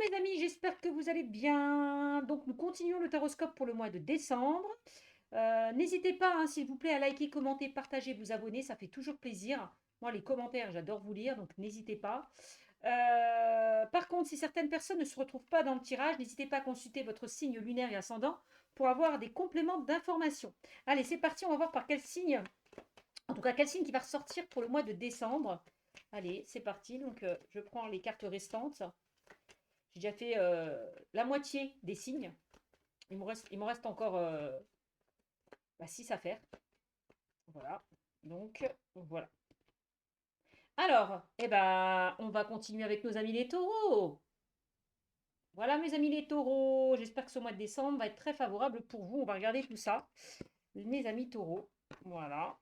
mes amis, j'espère que vous allez bien. Donc nous continuons le taroscope pour le mois de décembre. N'hésitez pas, hein, s'il vous plaît, à liker, commenter, partager, vous abonner, ça fait toujours plaisir. Moi, les commentaires, j'adore vous lire, donc n'hésitez pas. Par contre, si certaines personnes ne se retrouvent pas dans le tirage, n'hésitez pas à consulter votre signe lunaire et ascendant pour avoir des compléments d'information. Allez, c'est parti, on va voir par quel signe, en tout cas quel signe qui va ressortir pour le mois de décembre. Allez, c'est parti, donc je prends les cartes restantes. J'ai déjà fait la moitié des signes. Il me reste encore 6 à faire. Voilà. Donc, voilà. Alors, on va continuer avec nos amis les taureaux. Voilà, mes amis les taureaux. J'espère que ce mois de décembre va être très favorable pour vous. On va regarder tout ça. Mes amis taureaux. Voilà.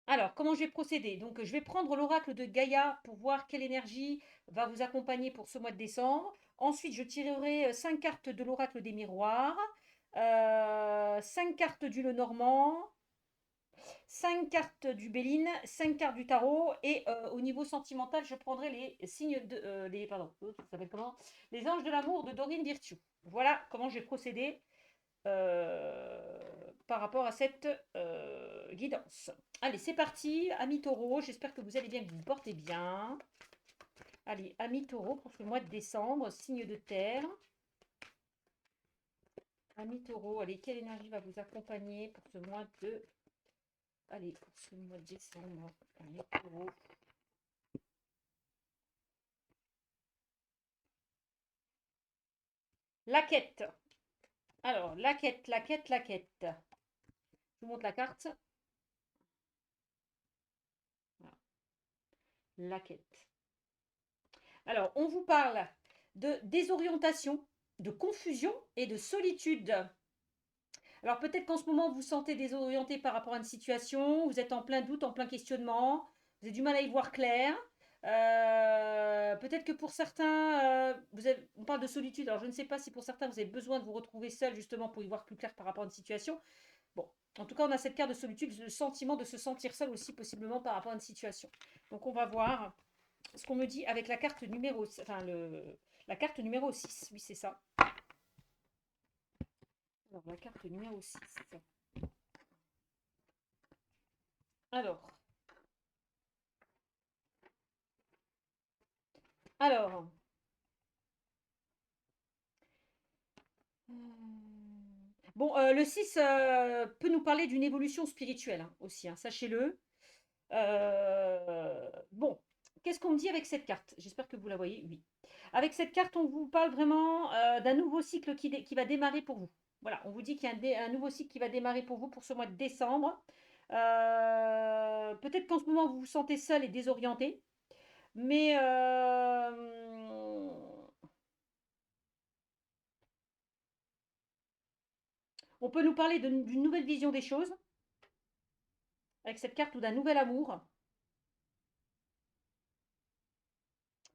Alors, comment je vais procéder? Donc, je vais prendre l'oracle de Gaïa pour voir quelle énergie va vous accompagner pour ce mois de décembre. Ensuite, je tirerai 5 cartes de l'oracle des miroirs, 5 cartes du Lenormand, 5 cartes du Béline, 5 cartes du tarot. Et au niveau sentimental, je prendrai les signes de. Ça s'appelle comment? Les anges de l'amour de Dorine Virtue. Voilà comment je vais procéder par rapport à cette guidance. Allez, c'est parti, amis taureaux. J'espère que vous allez bien, que vous vous portez bien. Allez, amis taureaux, pour ce mois de décembre, signe de terre. Amis taureaux, allez, quelle énergie va vous accompagner pour ce mois de. Allez, pour ce mois de décembre, amis taureaux. La quête. Alors, la quête, la quête, la quête. Je vous montre la carte. Voilà. La quête. Alors, on vous parle de désorientation, de confusion et de solitude. Alors, peut-être qu'en ce moment, vous vous sentez désorienté par rapport à une situation, vous êtes en plein doute, en plein questionnement, vous avez du mal à y voir clair. Peut-être que pour certains, on parle de solitude, alors je ne sais pas si pour certains, vous avez besoin de vous retrouver seul justement pour y voir plus clair par rapport à une situation. Bon, en tout cas, on a cette carte de solitude, le sentiment de se sentir seul aussi possiblement par rapport à une situation. Donc, on va voir ce qu'on me dit avec la carte numéro, la carte numéro 6. Oui, c'est ça. Alors, la carte numéro 6. Alors, alors. Bon, le 6 peut nous parler d'une évolution spirituelle, hein, aussi, hein, sachez-le. Bon, qu'est-ce qu'on me dit avec cette carte? J'espère que vous la voyez, oui. Avec cette carte, on vous parle vraiment d'un nouveau cycle qui va démarrer pour vous. Voilà, on vous dit qu'il y a un nouveau cycle qui va démarrer pour vous pour ce mois de décembre. Peut-être qu'en ce moment, vous vous sentez seul et désorienté, mais on peut nous parler d'une nouvelle vision des choses avec cette carte ou d'un nouvel amour.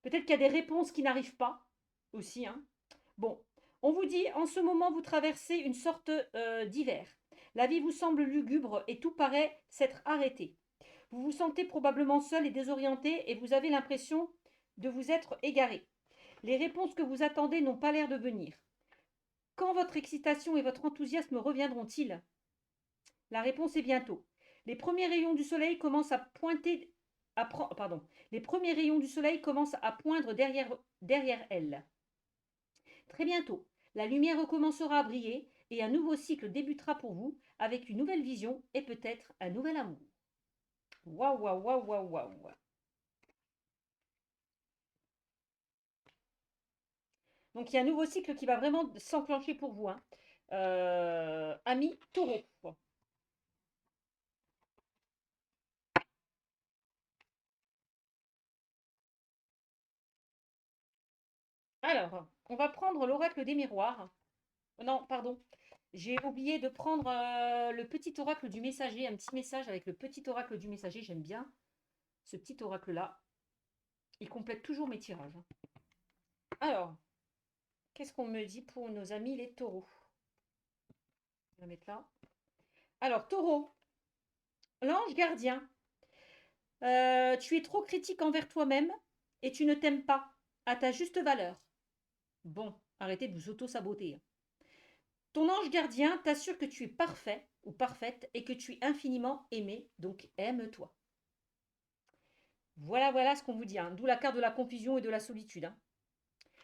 Peut-être qu'il y a des réponses qui n'arrivent pas aussi, hein. Bon, on vous dit, en ce moment, vous traversez une sorte d'hiver. La vie vous semble lugubre et tout paraît s'être arrêté. Vous vous sentez probablement seul et désorienté et vous avez l'impression de vous être égaré. Les réponses que vous attendez n'ont pas l'air de venir. Quand votre excitation et votre enthousiasme reviendront-ils? La réponse est bientôt. Les premiers rayons du soleil commencent à pointer. Les premiers rayons du soleil commencent à poindre derrière elle. Très bientôt, la lumière recommencera à briller et un nouveau cycle débutera pour vous avec une nouvelle vision et peut-être un nouvel amour. Waouh, waouh, waouh, waouh, waouh. Donc il y a un nouveau cycle qui va vraiment s'enclencher pour vous, hein. Amis taureau. Alors, on va prendre l'oracle des miroirs. Non, pardon. J'ai oublié de prendre le petit oracle du messager, un petit message avec le petit oracle du messager. J'aime bien ce petit oracle-là. Il complète toujours mes tirages, hein. Alors, qu'est-ce qu'on me dit pour nos amis les taureaux? On va mettre là. Alors, taureau, l'ange gardien Tu es trop critique envers toi-même et tu ne t'aimes pas à ta juste valeur. Bon, arrêtez de vous auto-saboter, hein. Ton ange gardien t'assure que tu es parfait ou parfaite et que tu es infiniment aimé, donc aime-toi. Voilà, voilà ce qu'on vous dit, hein. D'où la carte de la confusion et de la solitude, hein.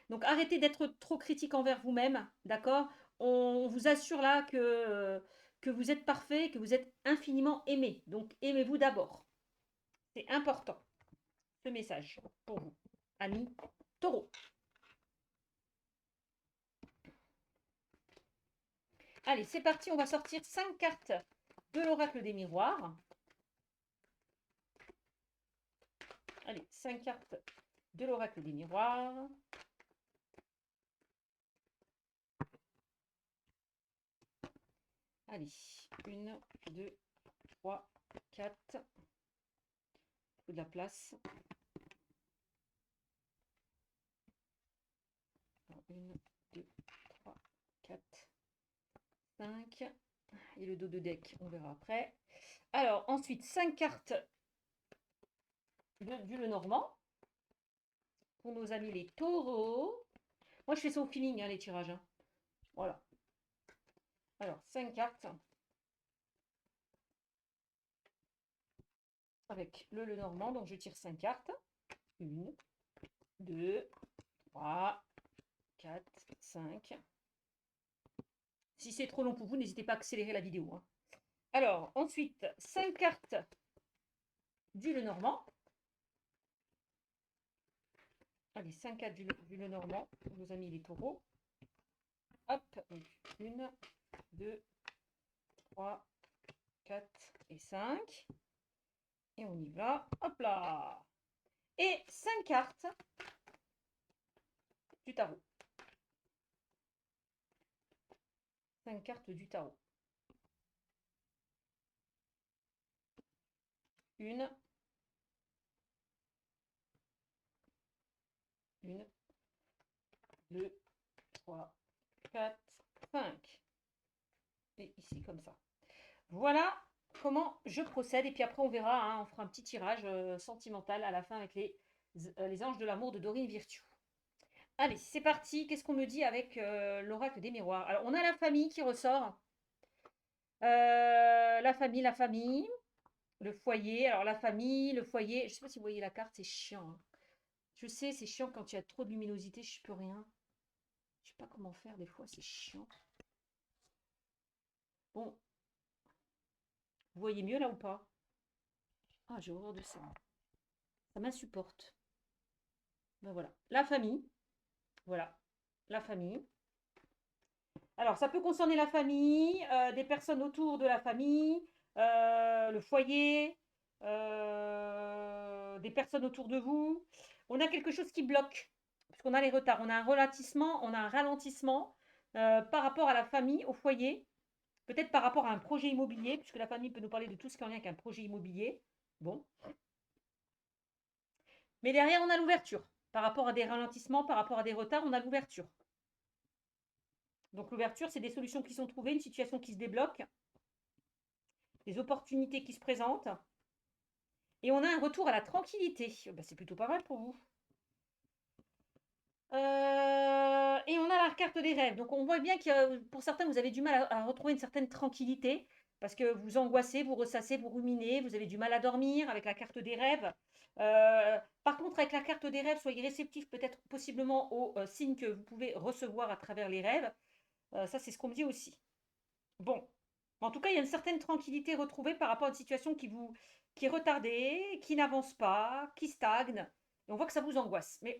Donc arrêtez d'être trop critique envers vous-même, d'accord? On vous assure là que vous êtes parfait, que vous êtes infiniment aimé. Donc aimez-vous d'abord. C'est important, ce message pour vous, amis taureaux. Allez, c'est parti, on va sortir 5 cartes de l'oracle des miroirs. Allez, 5 cartes de l'oracle des miroirs. Allez, 1, 2, 3, 4. Il faut de la place. 1, 2, 3, 4, 5. Et le dos de deck, on verra après. Alors, ensuite, 5 cartes du Lenormand. Pour nos amis les taureaux. Moi, je fais ça au feeling, hein, les tirages, hein. Voilà. Alors, 5 cartes. Avec le Lenormand, donc je tire 5 cartes. 1, 2, 3, 4, 5. Si c'est trop long pour vous, n'hésitez pas à accélérer la vidéo, hein. Alors, ensuite, 5 cartes du Lenormand. Allez, 5 cartes du Lenormand, pour nos amis les taureaux. Hop, 1, 2, 3, 4 et 5. Et on y va. Hop là. Et 5 cartes du tarot. 5 cartes du tarot. 1, 2, 3, 4, 5. Et ici, comme ça. Voilà comment je procède. Et puis après, on verra, hein, on fera un petit tirage sentimental à la fin avec les anges de l'amour de Dorine Virtue. Allez, c'est parti. Qu'est-ce qu'on me dit avec l'oracle des miroirs? Alors, on a la famille qui ressort. La famille, le foyer. Alors, la famille, le foyer. Je ne sais pas si vous voyez la carte, c'est chiant, hein. Je sais, c'est chiant quand il y a trop de luminosité, je peux rien. Je sais pas comment faire, des fois, c'est chiant. Bon, vous voyez mieux là ou pas? Ah, j'ai horreur de ça. Ça m'insupporte. Ben voilà. La famille. Voilà. La famille. Alors, ça peut concerner la famille, des personnes autour de la famille, le foyer, des personnes autour de vous. On a quelque chose qui bloque, puisqu'on a les retards. On a un ralentissement, par rapport à la famille, au foyer. Peut-être par rapport à un projet immobilier, puisque la famille peut nous parler de tout ce qui est en lien avec un projet immobilier. Bon. Mais derrière, on a l'ouverture. Par rapport à des ralentissements, par rapport à des retards, on a l'ouverture. Donc l'ouverture, c'est des solutions qui sont trouvées, une situation qui se débloque, des opportunités qui se présentent. Et on a un retour à la tranquillité. Ben, c'est plutôt pas mal pour vous. Et on a la carte des rêves. Donc on voit bien que pour certains, vous avez du mal à retrouver une certaine tranquillité. Parce que vous angoissez, vous ressassez, vous ruminez, vous avez du mal à dormir avec la carte des rêves. Par contre, avec la carte des rêves, soyez réceptif peut-être possiblement aux signes que vous pouvez recevoir à travers les rêves. Ça, c'est ce qu'on me dit aussi. Bon. En tout cas, il y a une certaine tranquillité retrouvée par rapport à une situation qui est retardée, qui n'avance pas, qui stagne. Et on voit que ça vous angoisse. Mais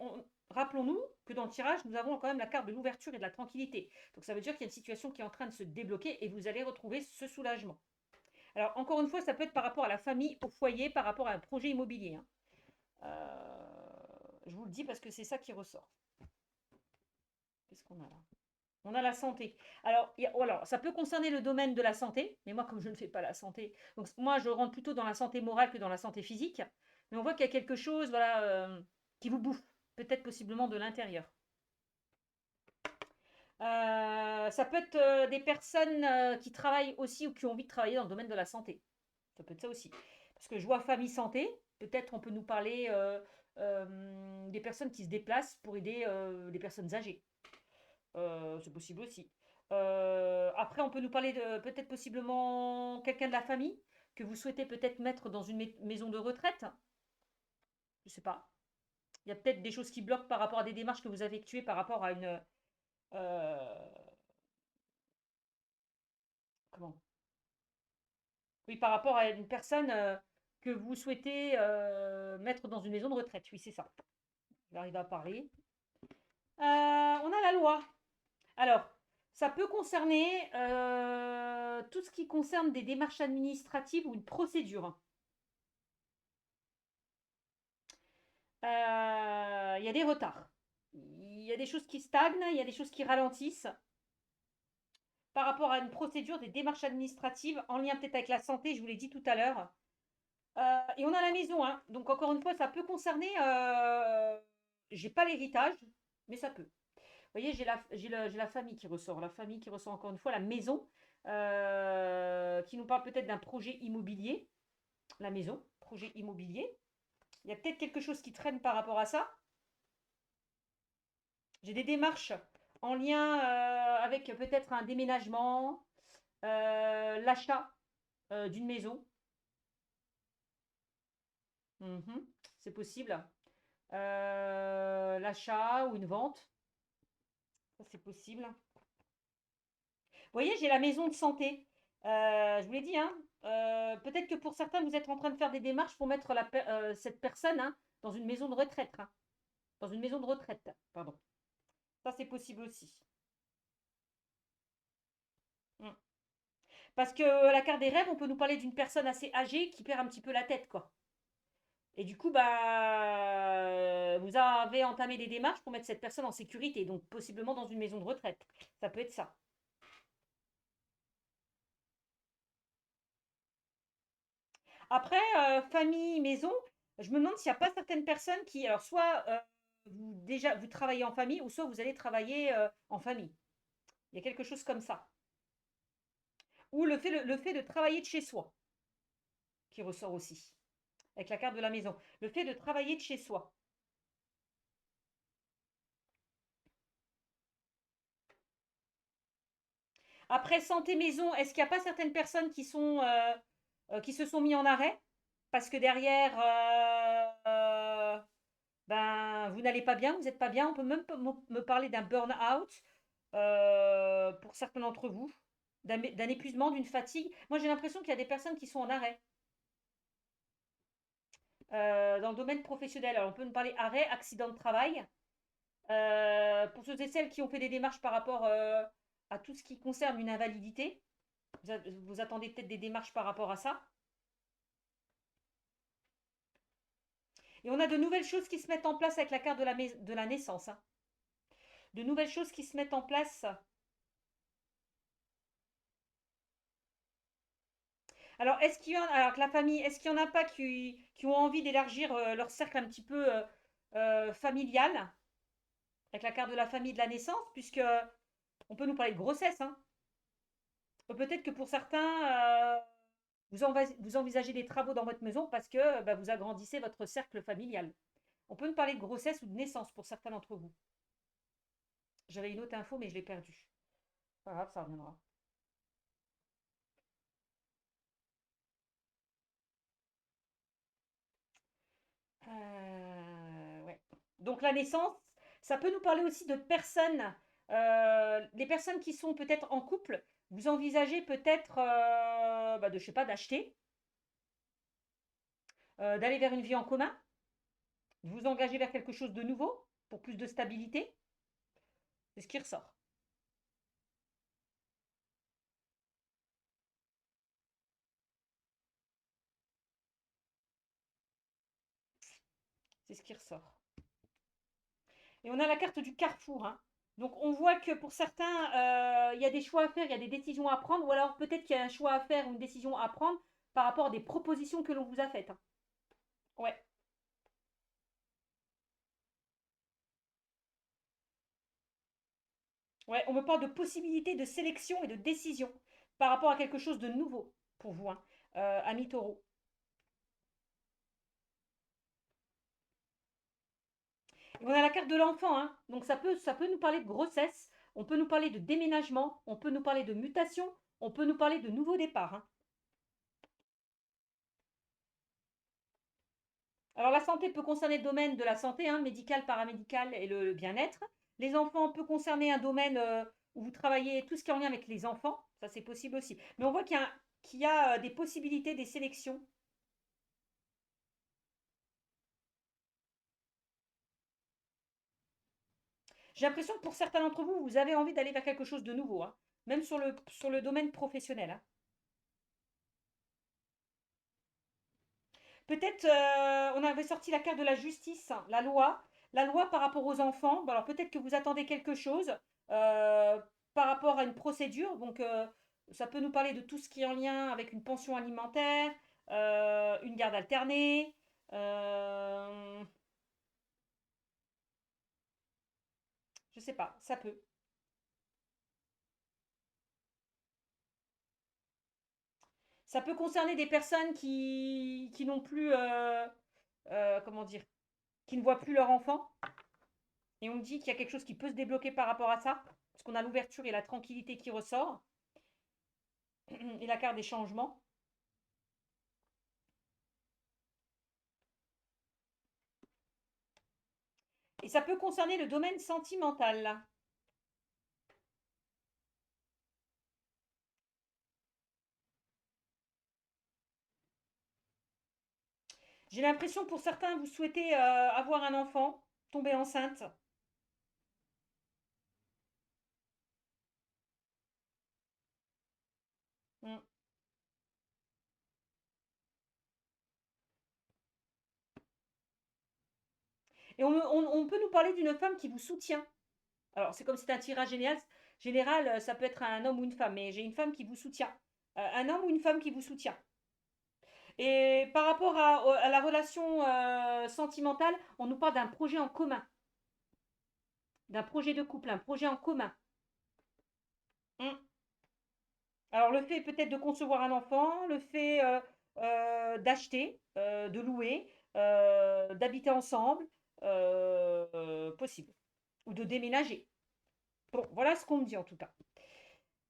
rappelons-nous que dans le tirage, nous avons quand même la carte de l'ouverture et de la tranquillité. Donc ça veut dire qu'il y a une situation qui est en train de se débloquer et vous allez retrouver ce soulagement. Alors encore une fois, ça peut être par rapport à la famille, au foyer, par rapport à un projet immobilier, hein. Je vous le dis parce que c'est ça qui ressort. Qu'est-ce qu'on a là? On a la santé. Alors, ça peut concerner le domaine de la santé, mais moi, comme je ne fais pas la santé, donc moi, je rentre plutôt dans la santé morale que dans la santé physique. Mais on voit qu'il y a quelque chose, voilà, qui vous bouffe, peut-être possiblement de l'intérieur. Ça peut être des personnes qui travaillent aussi ou qui ont envie de travailler dans le domaine de la santé. Ça peut être ça aussi. Parce que je vois famille santé. Peut-être on peut nous parler des personnes qui se déplacent pour aider les personnes âgées. C'est possible aussi. Après, on peut nous parler de peut-être possiblement quelqu'un de la famille que vous souhaitez peut-être mettre dans une maison de retraite. Je sais pas. Il y a peut-être des choses qui bloquent par rapport à des démarches que vous avez effectuées par rapport à une comment? Oui, par rapport à une personne que vous souhaitez mettre dans une maison de retraite. Oui, c'est ça. J'arrive à parler. On a la loi. Alors, ça peut concerner tout ce qui concerne des démarches administratives ou une procédure. Il y a des retards. Il y a des choses qui stagnent, il y a des choses qui ralentissent par rapport à une procédure, des démarches administratives en lien peut-être avec la santé, je vous l'ai dit tout à l'heure. Et on a la maison, hein. Donc encore une fois, ça peut concerner. J'ai pas l'héritage, mais ça peut. Vous voyez, j'ai la famille qui ressort. La famille qui ressort encore une fois, la maison, qui nous parle peut-être d'un projet immobilier. La maison, projet immobilier. Il y a peut-être quelque chose qui traîne par rapport à ça. J'ai des démarches en lien avec peut-être un déménagement, l'achat d'une maison. Mhm, c'est possible. L'achat ou une vente, ça c'est possible. Vous voyez, j'ai la maison de santé. Je vous l'ai dit, hein, peut-être que pour certains, vous êtes en train de faire des démarches pour mettre cette personne hein, dans une maison de retraite. Hein. Dans une maison de retraite, pardon. Ça, c'est possible aussi. Mm. Parce que la carte des rêves, on peut nous parler d'une personne assez âgée qui perd un petit peu la tête, quoi. Et du coup, bah, vous avez entamé des démarches pour mettre cette personne en sécurité, donc possiblement dans une maison de retraite. Ça peut être ça. Après, famille, maison, je me demande s'il n'y a pas certaines personnes qui, alors soit déjà vous travaillez en famille, ou soit vous allez travailler en famille. Il y a quelque chose comme ça. Ou le fait de travailler de chez soi, qui ressort aussi, avec la carte de la maison. Le fait de travailler de chez soi. Après, santé maison, est-ce qu'il n'y a pas certaines personnes qui se sont mis en arrêt parce que derrière, ben, vous n'allez pas bien, vous n'êtes pas bien. On peut même me parler d'un burn-out pour certains d'entre vous, d'un épuisement, d'une fatigue. Moi, j'ai l'impression qu'il y a des personnes qui sont en arrêt dans le domaine professionnel. Alors, on peut me parler arrêt, accident de travail. Pour ceux et celles qui ont fait des démarches par rapport à tout ce qui concerne une invalidité, vous attendez peut-être des démarches par rapport à ça. Et on a de nouvelles choses qui se mettent en place avec la carte de la naissance. Hein. De nouvelles choses qui se mettent en place. Alors, est-ce qu'il y en a, alors que la famille, est-ce qu'il y en a pas qui ont envie d'élargir leur cercle un petit peu familial avec la carte de la famille de la naissance, puisque on peut nous parler de grossesse. Hein. Peut-être que pour certains, vous envisagez des travaux dans votre maison parce que bah, vous agrandissez votre cercle familial. On peut nous parler de grossesse ou de naissance pour certains d'entre vous. J'avais une autre info, mais je l'ai perdue. Pas grave, ça reviendra. Ouais. Donc la naissance, ça peut nous parler aussi de personnes, les personnes qui sont peut-être en couple. Vous envisagez peut-être, bah, de, je sais pas, d'acheter, d'aller vers une vie en commun, de vous engager vers quelque chose de nouveau pour plus de stabilité. C'est ce qui ressort. C'est ce qui ressort. Et on a la carte du carrefour. Hein. Donc on voit que pour certains, il y a des choix à faire, il y a des décisions à prendre, ou alors peut-être qu'il y a un choix à faire ou une décision à prendre par rapport à des propositions que l'on vous a faites. Hein. Ouais. Ouais, on me parle de possibilités de sélection et de décision par rapport à quelque chose de nouveau pour vous, hein, ami taureau. On a la carte de l'enfant, hein. Donc ça peut nous parler de grossesse, on peut nous parler de déménagement, on peut nous parler de mutation, on peut nous parler de nouveau départ, hein. Alors la santé peut concerner le domaine de la santé, hein, médical, paramédical et le bien-être. Les enfants peut concerner un domaine où vous travaillez tout ce qui est en lien avec les enfants, ça c'est possible aussi. Mais on voit qu'il y a des possibilités, des sélections. J'ai l'impression que pour certains d'entre vous, vous avez envie d'aller vers quelque chose de nouveau, hein, même sur le domaine professionnel, hein. Peut-être on avait sorti la carte de la justice, hein, la loi par rapport aux enfants. Bon, alors peut-être que vous attendez quelque chose euh, par rapport à une procédure. Donc ça peut nous parler de tout ce qui est en lien avec une pension alimentaire, une garde alternée. euh, je sais pas, ça peut. Ça peut concerner des personnes qui n'ont plus, comment dire, qui ne voient plus leur enfant. Et on me dit qu'il y a quelque chose qui peut se débloquer par rapport à ça, parce qu'on a l'ouverture et la tranquillité qui ressort, et la carte des changements. Et ça peut concerner le domaine sentimental. J'ai l'impression pour certains, vous souhaitez avoir un enfant, tomber enceinte. Mm. Et on peut nous parler d'une femme qui vous soutient. Alors, c'est comme si c'était un tirage général. Général, ça peut être un homme ou une femme, mais j'ai une femme qui vous soutient. Un homme ou une femme qui vous soutient. Et par rapport à la relation sentimentale, on nous parle d'un projet en commun, d'un projet de couple, un projet en commun. Mm. Alors le fait peut-être de concevoir un enfant, le fait d'acheter, de louer, d'habiter ensemble, possible. Ou de déménager. Bon, voilà ce qu'on me dit en tout cas.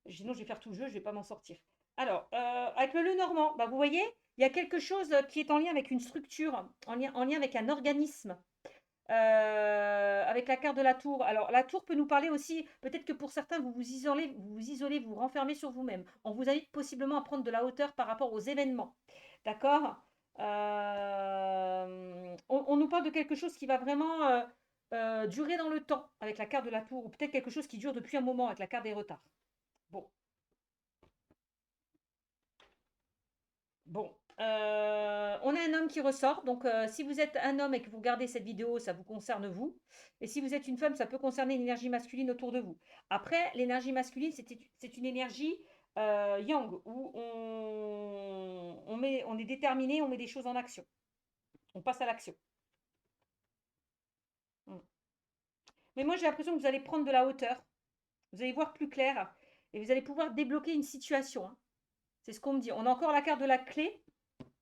Sinon, je vais faire tout le jeu, je ne vais pas m'en sortir. Alors, avec le Lenormand, bah, vous voyez, il y a quelque chose qui est en lien avec une structure, en lien avec un organisme. Avec la carte de la tour. Alors, la tour peut nous parler aussi, peut-être que pour certains, vous vous renfermez sur vous-même. On vous invite possiblement à prendre de la hauteur par rapport aux événements. D'accord. On nous parle de quelque chose qui va vraiment durer dans le temps avec la carte de la tour, ou peut-être quelque chose qui dure depuis un moment avec la carte des retards. Bon, bon. On a un homme qui ressort. Donc, si vous êtes un homme et que vous regardez cette vidéo, ça vous concerne vous. Et si vous êtes une femme, ça peut concerner l'énergie masculine autour de vous. Après, l'énergie masculine, c'est une énergie yang, où on est déterminé, on met des choses en action. On passe à l'action. Mm. Mais moi, j'ai l'impression que vous allez prendre de la hauteur. Vous allez voir plus clair. Et vous allez pouvoir débloquer une situation, hein. C'est ce qu'on me dit. On a encore la carte de la clé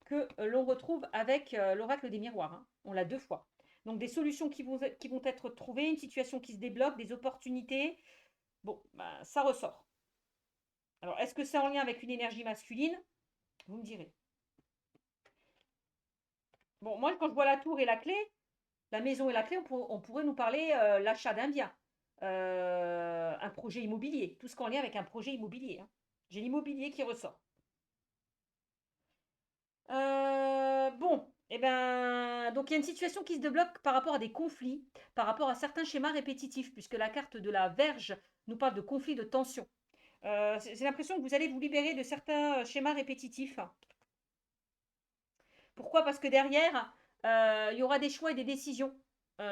que l'on retrouve avec l'oracle des miroirs, hein. On l'a deux fois. Donc des solutions qui vont être trouvées, une situation qui se débloque, des opportunités. Bon, bah, ça ressort. Alors, est-ce que c'est en lien avec une énergie masculine? Vous me direz. Bon, moi, quand je vois la tour et la clé, la maison et la clé, on pourrait nous parler l'achat d'un bien, un projet immobilier, tout ce qu'en lien avec un projet immobilier, hein. J'ai l'immobilier qui ressort. Bon, eh ben, donc il y a une situation qui se débloque par rapport à des conflits, par rapport à certains schémas répétitifs, puisque la carte de la Verge nous parle de conflits, de tensions. J'ai l'impression que vous allez vous libérer de certains schémas répétitifs. Pourquoi? Parce que derrière, il y aura des choix et des décisions qui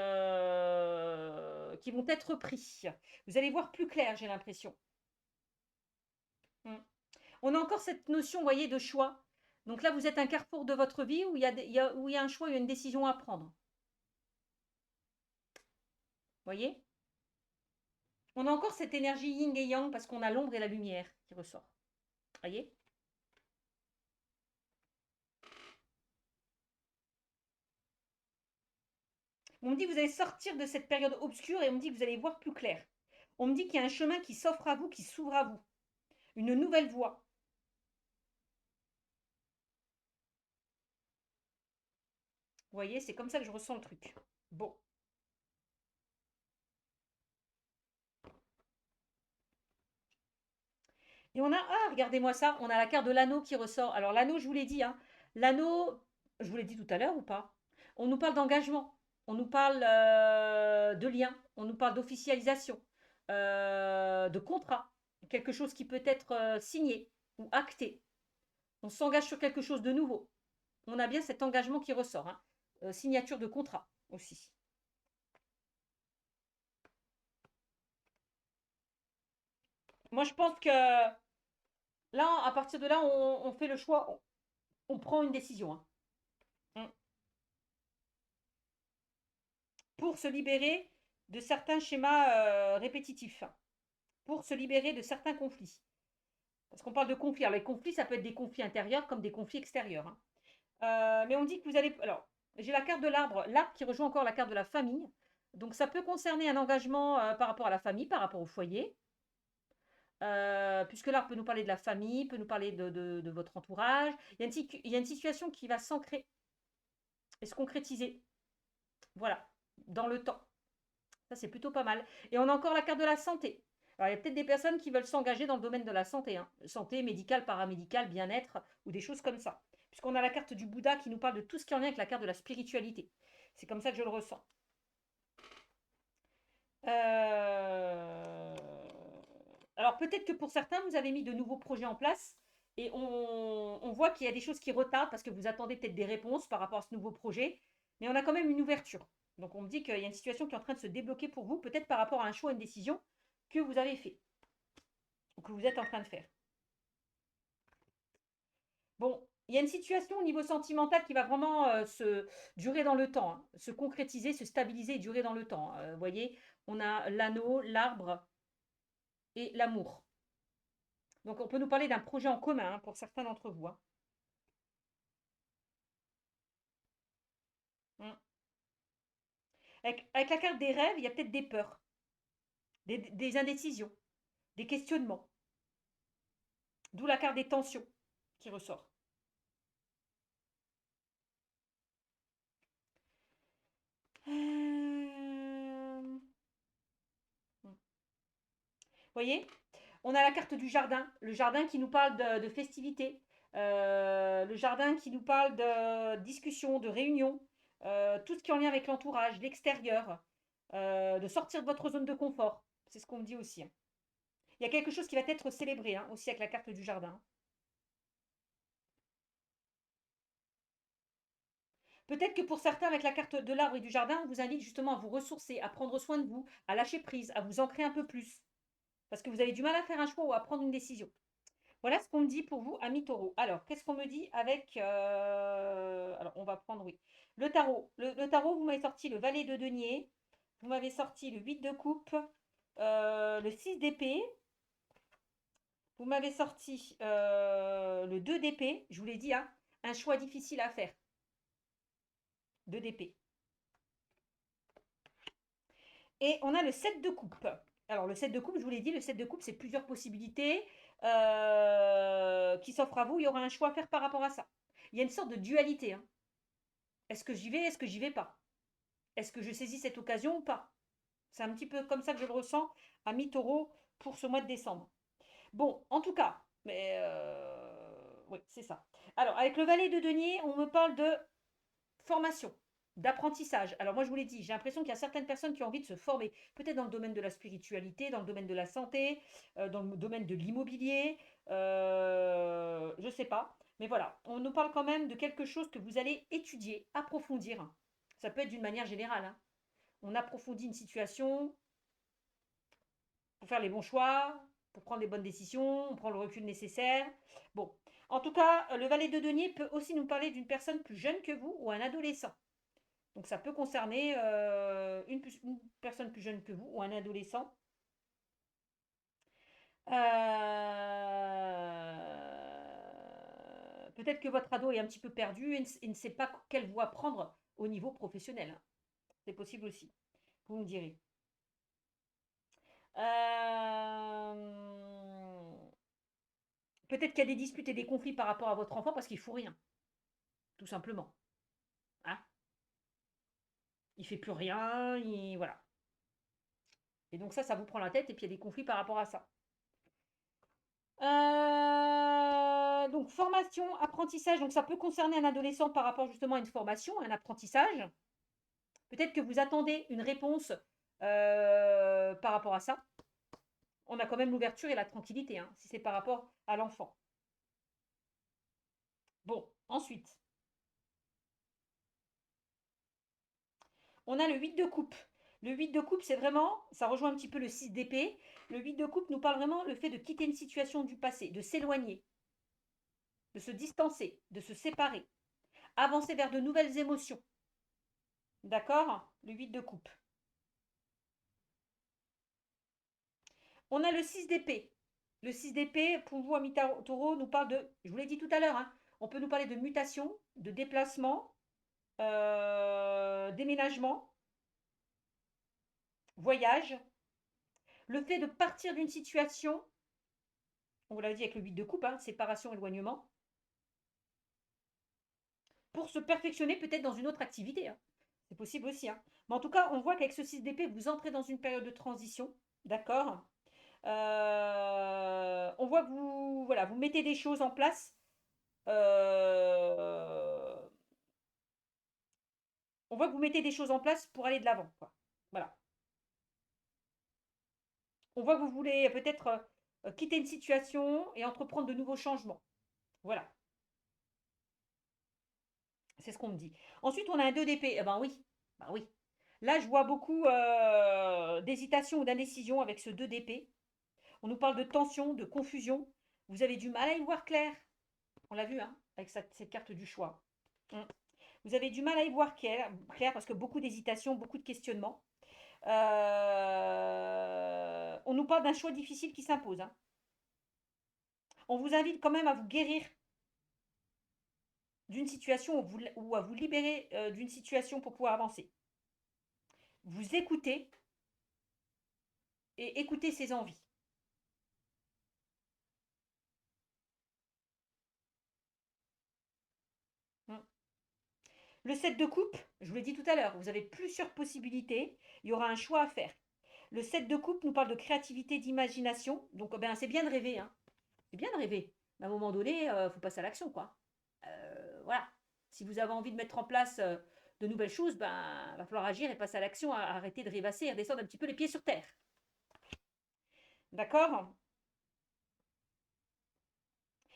vont être pris. Vous allez voir plus clair, j'ai l'impression. Mm. On a encore cette notion, vous voyez, de choix. Donc là, vous êtes un carrefour de votre vie où où il y a un choix, il y a une décision à prendre. Voyez? On a encore cette énergie yin et yang parce qu'on a l'ombre et la lumière qui ressort. Voyez? On me dit que vous allez sortir de cette période obscure et on me dit que vous allez voir plus clair. On me dit qu'il y a un chemin qui s'offre à vous, qui s'ouvre à vous. Une nouvelle voie. Vous voyez, c'est comme ça que je ressens le truc. Bon. Et on a, ah, regardez-moi ça, on a la carte de l'anneau qui ressort. Alors l'anneau, je vous l'ai dit, hein, l'anneau, je vous l'ai dit tout à l'heure ou pas? On nous parle d'engagement, on nous parle de lien, on nous parle d'officialisation, de contrat, quelque chose qui peut être signé ou acté. On s'engage sur quelque chose de nouveau. On a bien cet engagement qui ressort, hein. Signature de contrat aussi. Moi, je pense que là, à partir de là, on fait le choix, on prend une décision, hein. Mm. Pour se libérer de certains schémas répétitifs, pour se libérer de certains conflits. Parce qu'on parle de conflits. Alors, les conflits, ça peut être des conflits intérieurs comme des conflits extérieurs, hein. Mais on dit que vous allez. Alors, j'ai la carte de l'arbre, l'arbre qui rejoint encore la carte de la famille. Donc, ça peut concerner un engagement par rapport à la famille, par rapport au foyer. Puisque l'arbre peut nous parler de la famille, peut nous parler de votre entourage. Il y a une situation qui va s'ancrer et se concrétiser. Voilà, dans le temps. Ça, c'est plutôt pas mal. Et on a encore la carte de la santé. Alors, il y a peut-être des personnes qui veulent s'engager dans le domaine de la santé, hein. Santé, médicale, paramédicale, bien-être, ou des choses comme ça. Puisqu'on a la carte du Bouddha qui nous parle de tout ce qui est en lien avec la carte de la spiritualité. C'est comme ça que je le ressens. Euh, Alors, peut-être que pour certains, vous avez mis de nouveaux projets en place. Et on voit qu'il y a des choses qui retardent parce que vous attendez peut-être des réponses par rapport à ce nouveau projet. Mais on a quand même une ouverture. Donc, on me dit qu'il y a une situation qui est en train de se débloquer pour vous, peut-être par rapport à un choix, une décision que vous avez fait ou que vous êtes en train de faire. Bon, il y a une situation au niveau sentimental qui va vraiment se durer dans le temps, hein, se concrétiser, se stabiliser et durer dans le temps. Vous voyez, on a l'anneau, l'arbre et l'amour. Donc, on peut nous parler d'un projet en commun, hein, pour certains d'entre vous, hein. Mm. Avec la carte des rêves, il y a peut-être des peurs, des indécisions, des questionnements. D'où la carte des tensions qui ressort. Vous voyez, on a la carte du jardin, le jardin qui nous parle de festivités, le jardin qui nous parle de discussion, de réunion, tout ce qui est en lien avec l'entourage, l'extérieur, de sortir de votre zone de confort. C'est ce qu'on me dit aussi, hein. Il y a quelque chose qui va être célébré, hein, aussi avec la carte du jardin. Peut-être que pour certains, avec la carte de l'arbre et du jardin, on vous invite justement à vous ressourcer, à prendre soin de vous, à lâcher prise, à vous ancrer un peu plus. Parce que vous avez du mal à faire un choix ou à prendre une décision. Voilà ce qu'on me dit pour vous, amis taureau. Alors, qu'est-ce qu'on me dit avec... Alors, on va prendre, oui. Le tarot. Le tarot, vous m'avez sorti le valet de denier. Vous m'avez sorti le 8 de coupe. Le 6 d'épée. Vous m'avez sorti le 2 d'épée. Je vous l'ai dit, hein, un choix difficile à faire. 2 d'épée. Et on a le 7 de coupe. Alors, le 7 de coupe, je vous l'ai dit, le 7 de coupe, c'est plusieurs possibilités qui s'offrent à vous. Il y aura un choix à faire par rapport à ça. Il y a une sorte de dualité, hein. Est-ce que j'y vais, est-ce que j'y vais pas? Est-ce que je saisis cette occasion ou pas? C'est un petit peu comme ça que je le ressens à mi-taureau pour ce mois de décembre. Bon, en tout cas, mais oui, c'est ça. Alors, avec le valet de denier, on me parle de formation, d'apprentissage. Alors moi, je vous l'ai dit, j'ai l'impression qu'il y a certaines personnes qui ont envie de se former, peut-être dans le domaine de la spiritualité, dans le domaine de la santé, dans le domaine de l'immobilier, je ne sais pas. Mais voilà, on nous parle quand même de quelque chose que vous allez étudier, approfondir. Ça peut être d'une manière générale, hein. On approfondit une situation pour faire les bons choix, pour prendre les bonnes décisions, on prend le recul nécessaire. Bon, en tout cas, le valet de denier peut aussi nous parler d'une personne plus jeune que vous ou un adolescent. Donc ça peut concerner une personne plus jeune que vous ou un adolescent. Peut-être que votre ado est un petit peu perdu et ne sait pas quelle voie prendre au niveau professionnel. C'est possible aussi. Vous me direz. Euh, Peut-être qu'il y a des disputes et des conflits par rapport à votre enfant parce qu'il ne faut rien, tout simplement. Hein, il fait plus rien, voilà. Et donc ça vous prend la tête et puis il y a des conflits par rapport à ça. Donc formation, apprentissage, donc ça peut concerner un adolescent par rapport justement à une formation, un apprentissage. Peut-être que vous attendez une réponse par rapport à ça. On a quand même l'ouverture et la tranquillité, hein, si c'est par rapport à l'enfant. Bon, ensuite, on a le 8 de coupe. Le 8 de coupe, c'est vraiment, ça rejoint un petit peu le 6 d'épée. Le 8 de coupe nous parle vraiment le fait de quitter une situation du passé, de s'éloigner, de se distancer, de se séparer, avancer vers de nouvelles émotions. D'accord? Le 8 de coupe. On a le 6 d'épée. Le 6 d'épée, pour vous, ami taureau, nous parle de, je vous l'ai dit tout à l'heure, hein, on peut nous parler de mutation, de déplacement, déménagement, voyage. Le fait de partir d'une situation, on vous l'a dit avec le 8 de coupe, hein, séparation, éloignement, pour se perfectionner peut-être dans une autre activité. Hein. C'est possible aussi. Hein. Mais en tout cas, on voit qu'avec ce 6 d'épée, vous entrez dans une période de transition. D'accord. On voit que vous, voilà, vous mettez des choses en place. On voit que vous mettez des choses en place pour aller de l'avant. Voilà. On voit que vous voulez peut-être quitter une situation et entreprendre de nouveaux changements. Voilà. C'est ce qu'on me dit. Ensuite, on a un 2 d'épée. Eh ben oui. Ben oui. Là, je vois beaucoup d'hésitation ou d'indécision avec ce 2 d'épée. On nous parle de tension, de confusion. Vous avez du mal à y voir clair. On l'a vu, hein, avec cette carte du choix. Vous avez du mal à y voir clair parce que beaucoup d'hésitation, beaucoup de questionnements. On nous parle d'un choix difficile qui s'impose. Hein. On vous invite quand même à vous guérir d'une situation ou à vous libérer d'une situation pour pouvoir avancer. Vous écoutez et écoutez ses envies. Le 7 de coupe, je vous l'ai dit tout à l'heure, vous avez plusieurs possibilités, il y aura un choix à faire. Le 7 de coupe nous parle de créativité, d'imagination, donc ben, c'est bien de rêver, hein. C'est bien de rêver, mais à un moment donné, il faut passer à l'action, quoi. Voilà, si vous avez envie de mettre en place de nouvelles choses, ben, il va falloir agir et passer à l'action, arrêter de rêvasser et redescendre un petit peu les pieds sur terre. D'accord?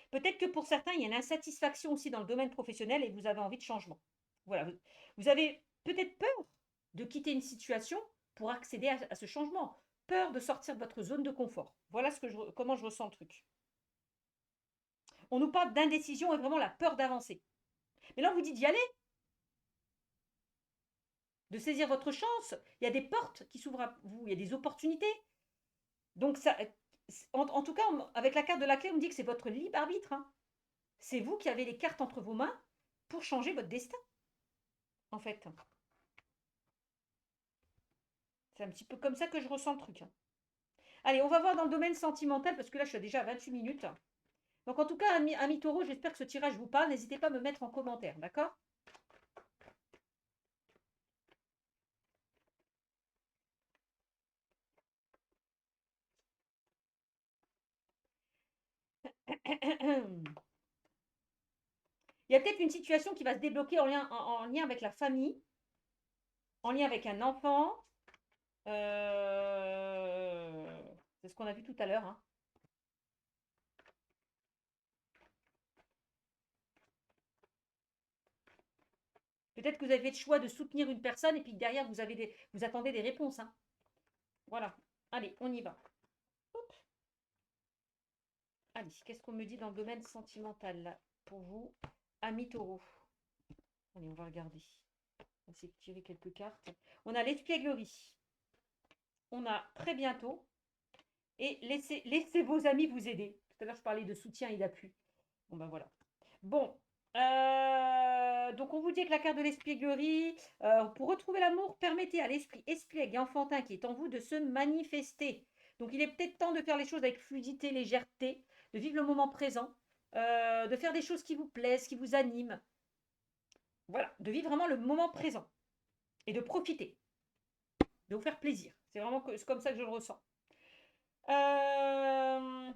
Peut-être que pour certains, il y a une insatisfaction aussi dans le domaine professionnel et vous avez envie de changement. Voilà, vous avez peut-être peur de quitter une situation pour accéder à ce changement. Peur de sortir de votre zone de confort. Voilà comment je ressens le truc. On nous parle d'indécision et vraiment la peur d'avancer. Mais là, on vous dit d'y aller, de saisir votre chance. Il y a des portes qui s'ouvrent à vous, il y a des opportunités. Donc, ça, en tout cas, avec la carte de la clé, on me dit que c'est votre libre arbitre. Hein. C'est vous qui avez les cartes entre vos mains pour changer votre destin, en fait. C'est un petit peu comme ça que je ressens le truc. Hein. Allez, on va voir dans le domaine sentimental, parce que là, je suis déjà à 28 minutes. Donc, en tout cas, ami taureau, j'espère que ce tirage vous parle. N'hésitez pas à me mettre en commentaire, d'accord? Il y a peut-être une situation qui va se débloquer en lien avec la famille, en lien avec un enfant. C'est ce qu'on a vu tout à l'heure. Hein. Peut-être que vous avez fait le choix de soutenir une personne et puis derrière, vous attendez des réponses. Hein. Voilà. Allez, on y va. Hop. Allez, qu'est-ce qu'on me dit dans le domaine sentimental là, pour vous, amis taureau? Allez, on va regarder. On va essayer de tirer quelques cartes. On a l'espièglerie. On a très bientôt. Et laissez vos amis vous aider. Tout à l'heure, je parlais de soutien et d'appui. Bon, ben voilà. Bon. Donc, on vous dit que la carte de l'espièglerie, pour retrouver l'amour, permettez à l'esprit espiègle et enfantin qui est en vous de se manifester. Donc, il est peut-être temps de faire les choses avec fluidité, légèreté, de vivre le moment présent, de faire des choses qui vous plaisent, qui vous animent. Voilà, de vivre vraiment le moment présent et de profiter, de vous faire plaisir. C'est vraiment comme ça que je le ressens. Euh,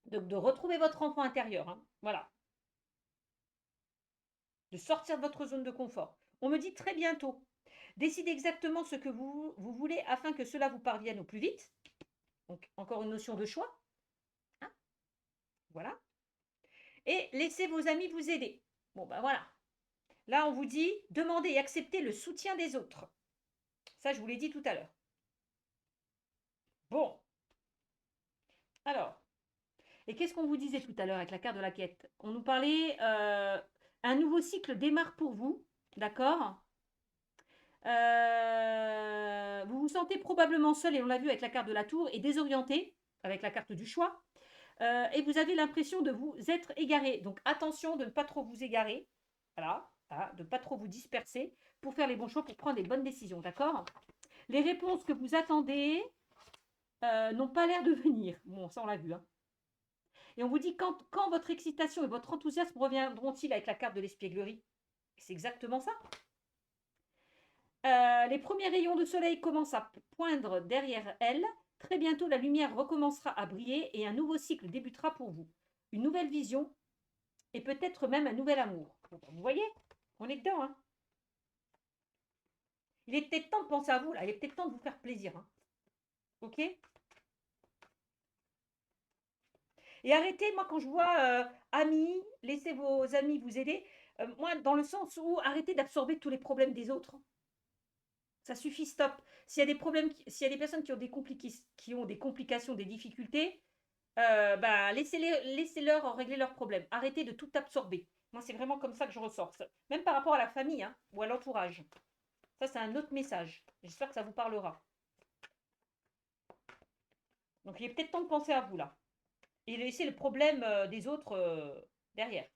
de retrouver votre enfant intérieur, hein. Voilà, de sortir de votre zone de confort. On me dit très bientôt. Décidez exactement ce que vous voulez afin que cela vous parvienne au plus vite. Donc, encore une notion de choix. Hein, voilà. Et laissez vos amis vous aider. Bon, ben voilà. Là, on vous dit, demandez et acceptez le soutien des autres. Ça, je vous l'ai dit tout à l'heure. Bon. Alors, et qu'est-ce qu'on vous disait tout à l'heure avec la carte de la quête? On nous parlait, un nouveau cycle démarre pour vous. D'accord. Vous vous sentez probablement seul, et on l'a vu avec la carte de la tour, et désorienté avec la carte du choix. Et vous avez l'impression de vous être égaré. Donc attention de ne pas trop vous égarer. Voilà, voilà, de ne pas trop vous disperser pour faire les bons choix, pour prendre les bonnes décisions. D'accord? Les réponses que vous attendez n'ont pas l'air de venir. Bon, ça on l'a vu. Hein. Et on vous dit quand votre excitation et votre enthousiasme reviendront-ils avec la carte de l'espièglerie? C'est exactement ça. Les premiers rayons de soleil commencent à poindre derrière elle. Très bientôt, la lumière recommencera à briller et un nouveau cycle débutera pour vous. Une nouvelle vision et peut-être même un nouvel amour. Vous voyez, on est dedans. Hein. Il est peut-être temps de penser à vous, là. Il est peut-être temps de vous faire plaisir. Hein. Ok? Et arrêtez, moi, quand je vois amis, laissez vos amis vous aider. Moi, dans le sens où arrêtez d'absorber tous les problèmes des autres. Ça suffit, stop. S'il y a des problèmes, s'il y a des personnes qui ont des complications, des difficultés, bah, laissez-leur régler leurs problèmes. Arrêtez de tout absorber. Moi, c'est vraiment comme ça que je ressors. Même par rapport à la famille hein, ou à l'entourage. Ça, c'est un autre message. J'espère que ça vous parlera. Donc, il est peut-être temps de penser à vous, là. Et laisser le problème des autres derrière.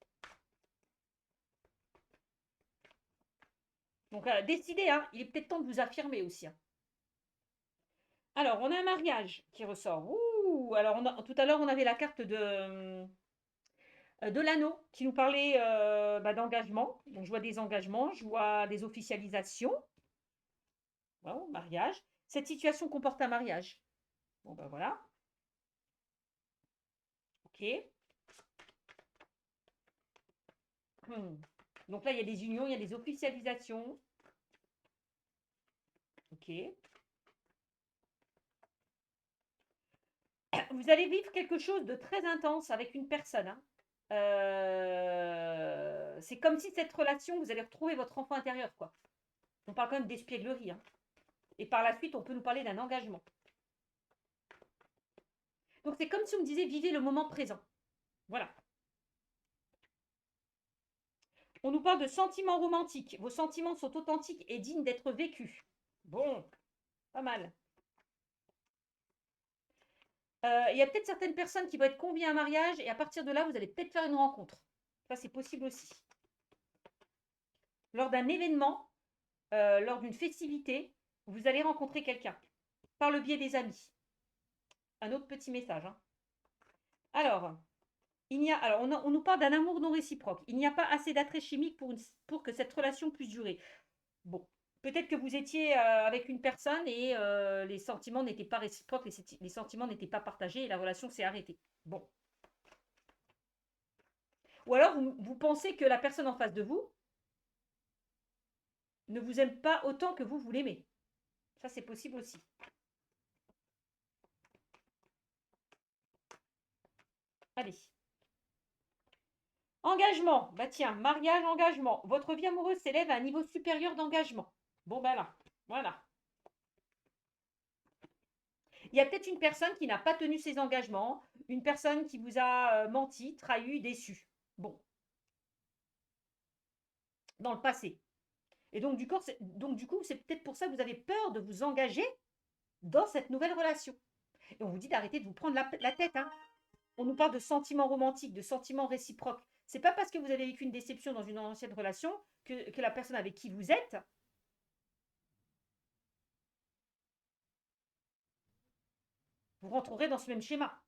Donc, décidez, hein, il est peut-être temps de vous affirmer aussi. Hein. Alors, on a un mariage qui ressort. Ouh, alors, tout à l'heure, on avait la carte de l'anneau qui nous parlait d'engagement. Donc, je vois des engagements, je vois des officialisations. Wow, mariage. Cette situation comporte un mariage. Bon, ben voilà. Ok. Donc là, il y a des unions, il y a des officialisations. Ok. Vous allez vivre quelque chose de très intense avec une personne. Hein. C'est comme si cette relation, vous allez retrouver votre enfant intérieur, quoi. On parle quand même d'espièglerie. Hein. Et par la suite, on peut nous parler d'un engagement. Donc c'est comme si on me disait, vivez le moment présent. Voilà. On nous parle de sentiments romantiques. Vos sentiments sont authentiques et dignes d'être vécus. Bon, pas mal. Il y a peut-être certaines personnes qui vont être conviées à un mariage et à partir de là, vous allez peut-être faire une rencontre. Ça, c'est possible aussi. Lors d'un événement, lors d'une festivité, vous allez rencontrer quelqu'un par le biais des amis. Un autre petit message. Hein. Alors, on nous parle d'un amour non réciproque. Il n'y a pas assez d'attrait chimique pour que cette relation puisse durer. Bon, peut-être que vous étiez avec une personne et les sentiments n'étaient pas réciproques, les sentiments n'étaient pas partagés et la relation s'est arrêtée. Bon. Ou alors, vous pensez que la personne en face de vous ne vous aime pas autant que vous l'aimez. Ça, c'est possible aussi. Allez. Engagement. Bah tiens, mariage, engagement. Votre vie amoureuse s'élève à un niveau supérieur d'engagement. Bon, ben là, voilà. Il y a peut-être une personne qui n'a pas tenu ses engagements, une personne qui vous a menti, trahi, déçu. Bon. Dans le passé. Et donc, du coup, c'est peut-être pour ça que vous avez peur de vous engager dans cette nouvelle relation. Et on vous dit d'arrêter de vous prendre la tête. Hein. On nous parle de sentiments romantiques, de sentiments réciproques. C'est pas parce que vous avez vécu une déception dans une ancienne relation que la personne avec qui vous êtes, vous rentrerez dans ce même schéma.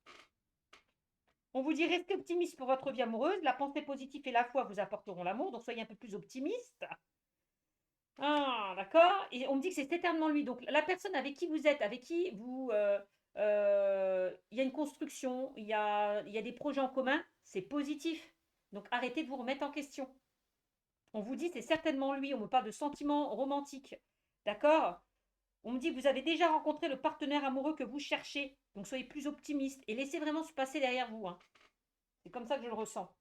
On vous dit restez optimiste pour votre vie amoureuse. La pensée positive et la foi vous apporteront l'amour. Donc soyez un peu plus optimiste. Ah, d'accord. Et on me dit que c'est éternellement lui. Donc la personne avec qui vous êtes, avec qui vous, il y a une construction, il y a des projets en commun, c'est positif. Donc arrêtez de vous remettre en question. On vous dit c'est certainement lui. On me parle de sentiments romantiques. D'accord. On me dit que vous avez déjà rencontré le partenaire amoureux que vous cherchez. Donc soyez plus optimiste et laissez vraiment se passer derrière vous, hein. C'est comme ça que je le ressens.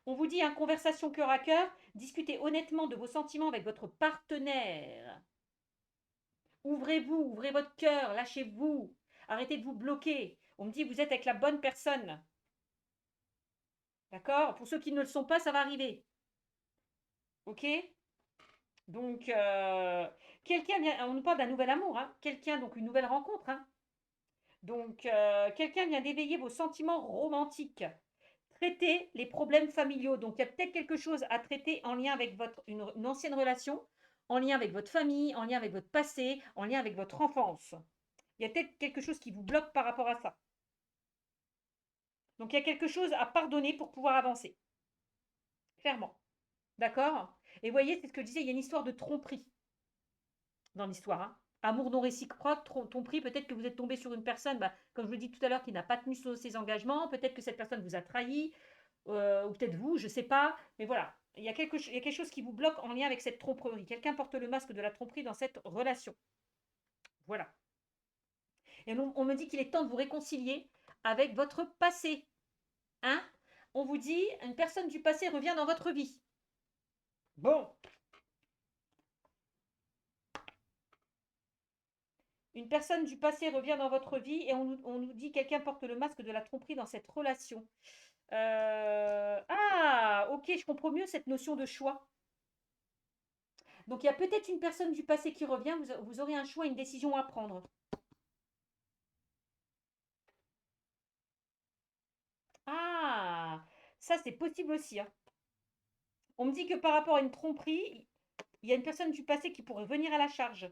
On vous dit, hein, conversation cœur à cœur, discutez honnêtement de vos sentiments avec votre partenaire. Ouvrez-vous, ouvrez votre cœur, lâchez-vous. Arrêtez de vous bloquer. On me dit, vous êtes avec la bonne personne. D'accord. Pour ceux qui ne le sont pas, ça va arriver. Ok. Donc, quelqu'un vient, on nous parle d'un nouvel amour, hein. Quelqu'un, donc une nouvelle rencontre, hein. Donc, quelqu'un vient d'éveiller vos sentiments romantiques. Traitez les problèmes familiaux. Donc, il y a peut-être quelque chose à traiter en lien avec une ancienne relation, en lien avec votre famille, en lien avec votre passé, en lien avec votre enfance. Il y a peut-être quelque chose qui vous bloque par rapport à ça. Donc, il y a quelque chose à pardonner pour pouvoir avancer. Clairement. D'accord. Et vous voyez, c'est ce que je disais, il y a une histoire de tromperie dans l'histoire, hein. Amour non réciproque, tromperie, peut-être que vous êtes tombé sur une personne, bah, comme je le dis tout à l'heure, qui n'a pas tenu ses engagements, peut-être que cette personne vous a trahi, ou peut-être vous, je ne sais pas, mais voilà, il y a quelque chose qui vous bloque en lien avec cette tromperie. Quelqu'un porte le masque de la tromperie dans cette relation. Voilà. Et on me dit qu'il est temps de vous réconcilier avec votre passé. Hein. On vous dit, une personne du passé revient dans votre vie. Bon. Une personne du passé revient dans votre vie et on nous dit quelqu'un porte le masque de la tromperie dans cette relation. Ah, ok, je comprends mieux cette notion de choix. Donc il y a peut-être une personne du passé qui revient, vous aurez un choix, une décision à prendre. Ah, ça c'est possible aussi, hein. On me dit que par rapport à une tromperie, il y a une personne du passé qui pourrait venir à la charge.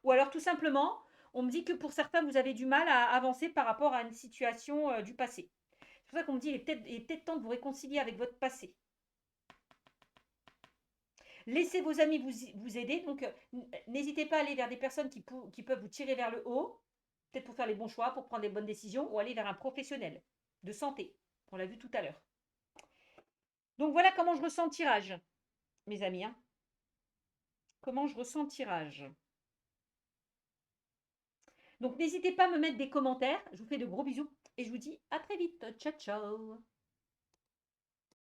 Ou alors tout simplement, on me dit que pour certains, vous avez du mal à avancer par rapport à une situation du passé. C'est pour ça qu'on me dit il est peut-être temps de vous réconcilier avec votre passé. Laissez vos amis vous aider. Donc, n'hésitez pas à aller vers des personnes qui peuvent vous tirer vers le haut, peut-être pour faire les bons choix, pour prendre les bonnes décisions, ou aller vers un professionnel de santé. On l'a vu tout à l'heure. Donc, voilà comment je ressens le tirage, mes amis, hein. Comment je ressens le tirage. Donc, n'hésitez pas à me mettre des commentaires. Je vous fais de gros bisous et je vous dis à très vite. Ciao, ciao.